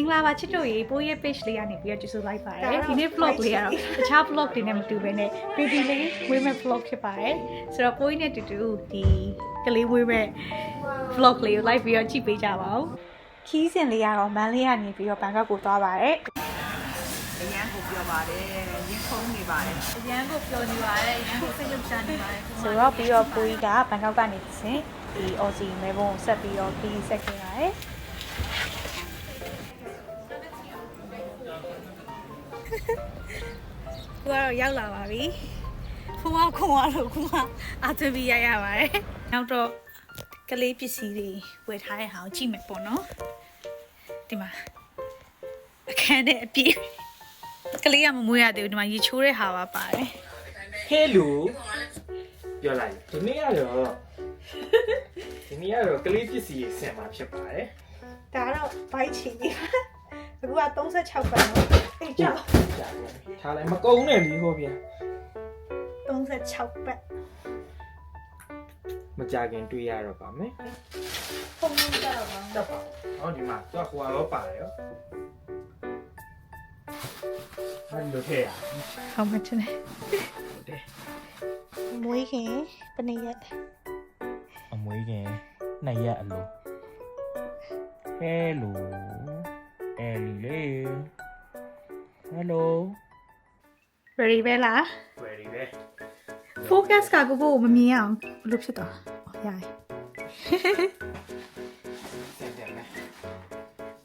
္ဂလာပါချစ်တို့ရေပိုးရဲ့ page လေးကနေပြီးတော့ကြိုဆိုလိုက်ပါတယ်ဒီနေ့ vlog လေးကတော့တခြား vlog တွေနဲ့မတူဘဲနဲ့ baby လေးဝေးမဲ့ vlog ဖြစ်ပါတယ်ဆိုတော့ပိုးနဲ့တူတူဒီကလေးဝေးမဲ့ vlog လေးကို like ပြီးတော့ကြည့်ပေးကြပါဦးခီးစဉ်လေးကတော့မန်းလေးကနေပြီးတော့ဘန်ကောက်ကိုသွားပါတယ်အရန်ကိုပြောပါတယ်ရင်ခုံးနေပါတယ်အရန်ကိုပြောနေပါတယ်အရန်ကိုစိတ်လှုပ်ရှားနေပါတယ်ဆိုတော့ပြီးတော့ပိုးကြီးကဘန်ကောက်ကနေစဉ်ဒီ Aussie မဲဘုံဆက်ပြီးတော့ပြီးဆက်ခဲ့ပါတယ်ကိုကတော့ရောက်လာပါပြီ။ဖိုးကခွန်ကတော့ခုမှအာသွေးပြီးရပါတယ်။နောက်တော့ကလေးပစ္စည်းတွေဝယ်ထားတဲ့ဟာကိုကြည့်မယ်ပေါ့နော်။ဒီမှာအခန်းထဲအပြည့်ကလေးကမမွေးရသေးဘူးဒီမှာရေချိုးတဲ့ဟာပါပါတယ်။ဟဲလိုပြောလိုက်ဒီနေ့ကတော့ကလေးပစ္စည်းဆင်မှာဖြစ်ပါတယ်။ဒါတော့ဘိုက်ချီနေပါ။အခုက36ပဲနော်။အေးကြောက်ထားလိုက်မကုန်းနဲ့လीဟောဗျာ36ပဲမကြခင်တွေ့ရတော့ပါမယ်ဖုန်းကြတော့ပါတော့ပါဟောဒီမှာတော့ဟိုရောပါတယ်ရောဟန်လိုထဲရဟုတ်မှချင်တယ်ဟုတ်တယ်မွေးခင်ဘယ်နှစ်ရက်အမွေးခင်2ရက်အလိုဟဲလိုအဲလီလေ Hello ready ပဲလား ready ပဲ focus ကကိုကိုမမြင်အောင်ဘယ်လိုဖြစ်သွားရရ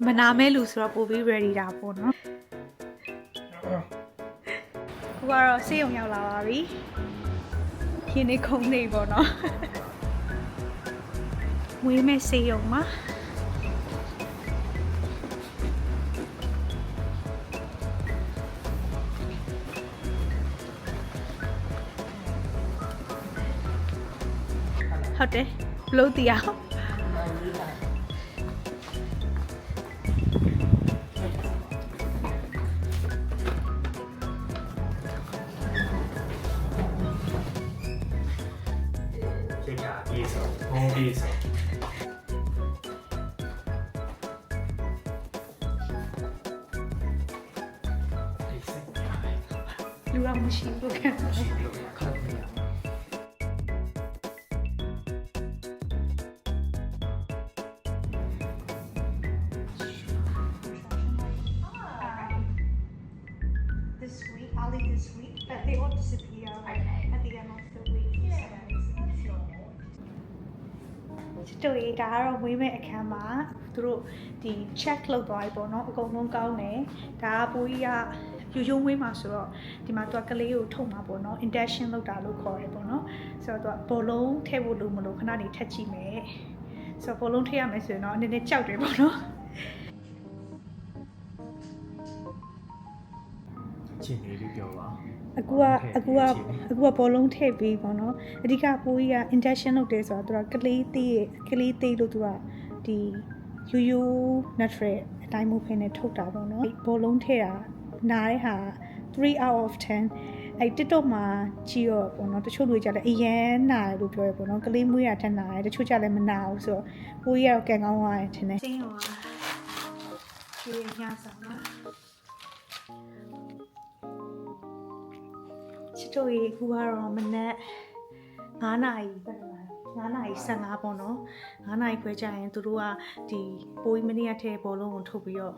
မနာမဲလူဆိုတော့ပို့ပြီး ready တာပေါ့နော်ကိုကတော့ဆေးရုံရောက်လာပါပြီခင်းနေခုံနေပေါ့နော်ဝေးမဲ့ဆေးရုံမှာဟုတ်တယ်ဘလို့တရား这个比手，红比手。လူကမရှိဘူးခင်ဗျThis week, I'll leave this week, but they all disappear at the end of the week. တို့ရဒါကတော့ဝေးမဲ့အခန်းမှာသူတို့ဒီ check လုပ်သွားပြီပေါ့နော်အကုန်လုံးကောင်းတယ်ဒါကပိုးကြီးကယူဝေးမှာဆိုတော့ဒီမှာသူကကလေးကိုထုတ်မှာပေါ့နော် induction လုပ်တာလို့ခေါ်တယ်ပေါ့နော်ဆိုတော့သူကဘောလုံးထည့်ဖို့လိုမလို့ခဏနေထက်ကြည့်မယ်ဆိုတော့ဘောလုံးထည့်ရမယ်ဆိုရင်တော့နည်းနည်းကြောက်တယ်ပေါ့နော်ချင်းလေးပြောပါအခုကဘောလုံးထည့်ပြီးပေါ့နော်အဓိကပိုးကြီးက induction လုပ်တယ်ဆိုတော့သူကကလေးသေးလို့သူကဒီယူ natural အတိုင်းမျိုးဖင်းနဲ့ထုတ်တာပေါ့နော်ဘောလုံးထည့်တာနားတဲ့ဟာ3 out of 10အဲ့ TikTok မှာကြည့်တော့ပေါ့နော်တချို့လူကြလည်းအရန်နာတယ်လို့ပြောရပေါ့နော်ကလေးမွေးရထက်နာတယ်တချို့ကြလည်းမနာဘူးဆိုတော့ပိုးကြီးကတော့ကန်ကောင်းသွားတယ်ထင်တယ်ချင်းရောဒီညဆောင်နော်ချစ်တို့ရေခုကတော့မနက်9 နာရီပဲ9 နာရီ15ပေါ့နော်9 နာရီခွဲကြရင်သူတို့ကဒီပိုးကြီးမနေ့ကထဲဘောလုံးကိုထုတ်ပြီးတော့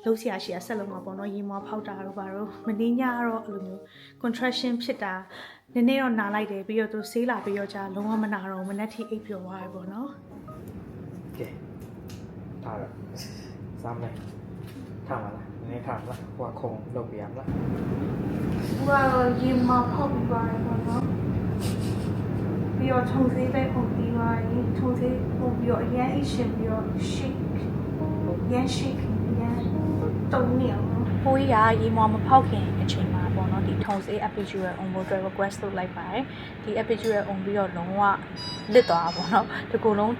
လှုပ်ရှားရှိရဆက်လုံးမှာပေါ့နော်ရေမွားဖောက်တာတို့ပါတော့မင်းညကတော့အဲ့လိုမျိုး contraction ဖြစ်တာနည်းနည်းတော့နာလိုက်တယ်ပြီးတော့သူဆေးလာပြီးတော့ကြာလုံးဝမနာတော့မနက်ထိအိပ်ပျော်သွားတယ်ပေါ့နော်ကဲထားရစမ်းမယ်ထားပါလားနည်းထားပါလားဟိုခုံလုပ်ပြရမလားဟိုကရေမွားဖောက်ပြီးသွားတယ်ပေါ့နော်ပြီးတော့ထုံဆေးပဲပုံပြီးသွားရင်ထုံဆေးပုံပြီးတော့အရင်အိတ်ရှင်ပြီးတော့ shake ရန် shake တုံးနေအောင်ပိုးကြီးကရေမွားမဖောက်ခင်အချိန်မှာပေါ့နော်ဒီထုံစေး epidural on model request လုပ်လိုက်ပါတယ်ဒီ epidural on ပြီးတော့လုံးဝလစ်သွားတာပေါ့နော်ဒီကိုယ်လုံး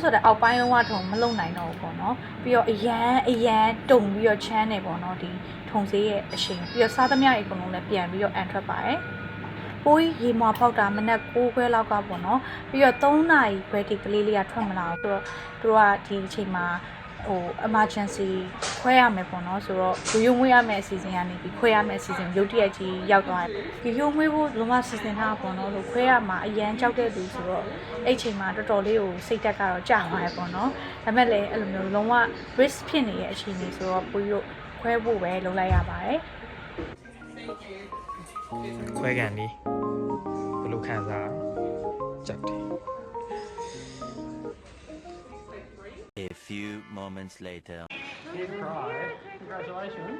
ဆိုတဲ့အောက်ပိုင်းလုံးဝထုံမလုံနိုင်တော့ဘူးပေါ့နော်ပြီးတော့အရန်တုံပြီးတော့ချမ်းနေပေါ့နော်ဒီထုံစေးရဲ့အချိန်ပြီးတော့စားသမျှတွေအကုန်လုံးလည်းပြန်ပြီးတော့အန်ထွက်ပါတယ်ပိုးကြီးရေမွားဖောက်တာမနက်9 ခွဲလောက်ကပေါ့နော်ပြီးတော့3 နာရီခွဲဒီကလေးလေးကထွက်မလာဘူးဆိုတော့သူတို့ကဒီအချိန်မှာ emergency ခွဲရမယ်ပေါ့နော်ဆိုတော့ရိုးမွေးရမယ်အစီအစဉ်ကနေပြီးခွဲရမယ်အစီအစဉ်ရုတ်တရက်ကြီးရောက်သွားတယ်ဒီရိုးမွေးဖို့လုံးဝစီစဉ်ထားပေါ့နော်လို့ခွဲရမှာအရန်ကြောက်တဲ့သူဆိုတော့အဲ့ချိန်မှာတော်တော်လေးကိုစိတ်တက်ကတော့ကြာသွားတယ်ပေါ့နော်ဒါပေမဲ့လည်းအဲ့လိုမျိုးလုံးဝ risk ဖြစ်နေတဲ့အခြေအနေဆိုတော့ပိုပြီးတော့ခွဲဖို့ပဲလုပ်လိုက်ရပါတယ် ခွဲကန်ဒီဘယ်လိုခံစားကြောက်တယ် A few moments later. You cried. Congratulations.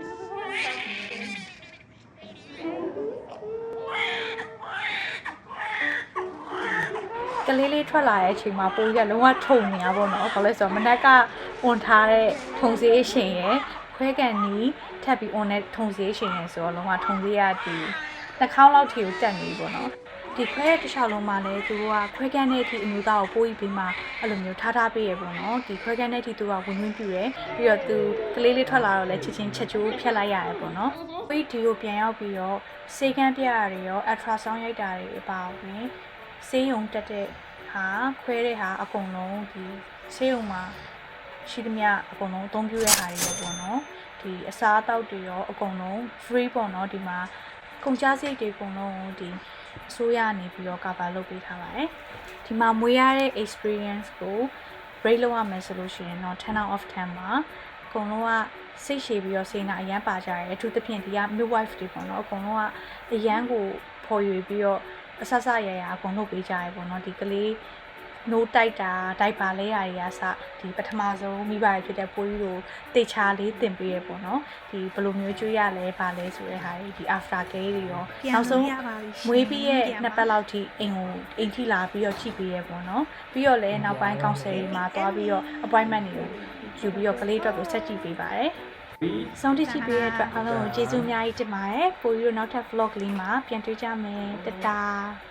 ကလေးလေးထွက်လာတဲ့အချိန်မှာပိုးရလုံးဝထုံနေရပါတော့ဘာလဲဆိုတော့မနက်ကဝန်ထားတဲ့ထုံစည်းရှင်ရယ်ခွဲကန်နီးထပ်ပြီးဝန်တဲ့ထုံစည်းရှင်ရယ်ဆိုတော့လုံးဝထုံစည်းရဒီနှာခေါင်းလောက်ထိကိုတက်နေပြီပေါ့နော်ဒီခွဲတဲ့တစ်ခြားလုံးမှာလည်းသူကခွဲကန်တဲ့အထိအမျိုးသားကိုပိုးပြီးပြီးမှအဲ့လိုမျိုးထားပေးရပေါ့နော်ဒီခွဲကန်တဲ့အထိသူကဝင်ဝင်ပြူတယ်ပြီးတော့သူကလေးလေးထွက်လာတော့လည်းချက်ချင်းချက်ချိုးဖြတ်လိုက်ရတယ်ပေါ့နော်ပြီးဒီကိုပြန်ရောက်ပြီးတော့စေကန်းပြရတယ်ရော ultrasound ရိုက်တာတွေအပါအဝင်ဆေးရုံတက်တဲ့ဟာခွဲတဲ့ဟာအကုန်လုံးဒီဆေးရုံမှာရှိသမျှအကုန်လုံးအသုံးပြုရတဲ့ဟာတွေပေါ့နော်ဒီအစားအသောက်တွေရောအကုန်လုံး free ပေါ့နော်ဒီမှာကုန်ကျစရိတ်တွေအကုန်လုံးဒီအစိုးရနေပြီးတော့ cover လုပ်ပေးထားပါတယ်ဒီမှာမွေးရတဲ့ experience ကို rate လုပ်ရမယ်ဆိုလို့ရှိရင်တော့10 out of 10ပါအကုန်လုံးကစိတ်ရှည်ပြီးတော့စိတ်နာအရန်ပါကြတယ်အထူးသဖြင့်ဒီက midwife တွေပေါ့နော်အကုန်လုံးကအရန်ကိုဖော်ရွေပြီးတော့အဆဆရရအကုန်လုပ်ပေးကြရပေါ့နော်ဒီကလေးနိုးတိုက်တာတိုက်ပါလဲရတွေကစဒီပထမဆုံးမိဘတွေဖြစ်တဲ့ပိုးကြီးကိုတေချာလေးတင်ပေးရပေါ့နော်ဒီဘယ်လိုမျိုးကျွေးရလဲပါလဲဆိုတဲ့ဟာတွေဒီ after care တွေရောနောက်ဆုံးမွေးပြီးရဲ့နှစ်ပတ်လောက်ထိအိမ်ထိလာပြီးတော့ကြည့်ပေးရပေါ့နော်ပြီးတော့လည်းနောက်ပိုင်း counselor တွေမှာသွားပြီးတော့ appointment တွေကိုယူပြီးတော့ကလေးအတွက်ကိုဆက်ကြည့်ပေးပါတယ်စောင့်ကြည့်ကြည့်ပေးတဲ့အတွက်အားလုံးကိုကျေးဇူးအများကြီးတင်ပါတယ်ပို့ပြီးတော့နောက်ထပ် vlog လေးမှာပြန်တွေ့ကြမယ်တတား